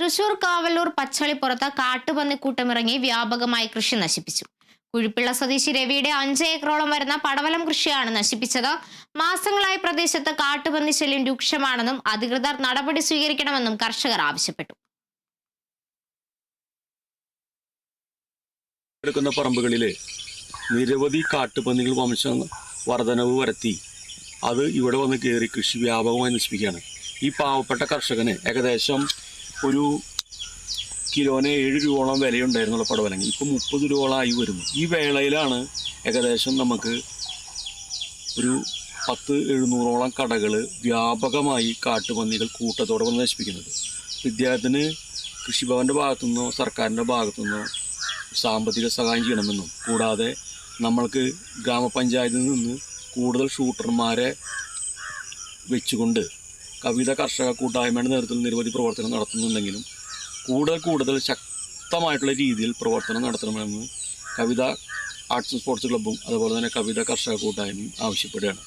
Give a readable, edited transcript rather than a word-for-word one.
തൃശൂർ കാവല്ലൂർ പച്ചളിപ്പുറത്ത് കാട്ടുപന്നിക്കൂട്ടമിറങ്ങി വ്യാപകമായി കൃഷി നശിപ്പിച്ചു. കുഴിപ്പിള്ള സ്വദേശി രവിയുടെ 5 ഏക്കറോളം വരുന്ന പടവലം കൃഷിയാണ് നശിപ്പിച്ചത്. മാസങ്ങളായി പ്രദേശത്ത് കാട്ടുപന്നി ശല്യം രൂക്ഷമാണെന്നും അധികൃതർ നടപടി സ്വീകരിക്കണമെന്നും കർഷകർ ആവശ്യപ്പെട്ടു. എടുക്കുന്ന പറമ്പുകളിൽ നിരവധി കാട്ടുപന്നികൾ വർധനവ് വരുത്തി അത് ഇവിടെ വന്ന് കയറി കൃഷി വ്യാപകമായി നശിപ്പിക്കുകയാണ്. ഈ പാവപ്പെട്ട കർഷകന് ഏകദേശം ഒരു കിലോന് 7 രൂപയോളം വിലയുണ്ടായിരുന്നുള്ള പടവലങ്ങി ഇപ്പോൾ 30 രൂപയോളമായി വരുന്നു. ഈ വേളയിലാണ് ഏകദേശം നമുക്ക് ഒരു 700-ഓളം കടകൾ വ്യാപകമായി കാട്ടുപന്നികൾ കൂട്ടത്തോടെ വന്ന് നശിപ്പിക്കുന്നത്. ഇദ്ദേഹത്തിന് കൃഷിഭവൻ്റെ ഭാഗത്തുനിന്നോ സർക്കാരിൻ്റെ ഭാഗത്തുനിന്നോ സാമ്പത്തിക സഹായം ചെയ്യണമെന്നും കൂടാതെ നമ്മൾക്ക് ഗ്രാമപഞ്ചായത്തിൽ നിന്ന് കൂടുതൽ ഷൂട്ടർമാരെ വെച്ചുകൊണ്ട് കവിത കർഷക കൂട്ടായ്മയുടെ നേതൃത്വത്തിൽ നിരവധി പ്രവർത്തനം നടത്തുന്നുണ്ടെങ്കിലും കൂടുതൽ ശക്തമായിട്ടുള്ള രീതിയിൽ പ്രവർത്തനം നടത്തണമെന്ന് കവിത ആർട്സ് ആൻഡ് സ്പോർട്സ് ക്ലബ്ബും അതുപോലെ തന്നെ കവിത കർഷക കൂട്ടായ്മയും ആവശ്യപ്പെടുകയാണ്.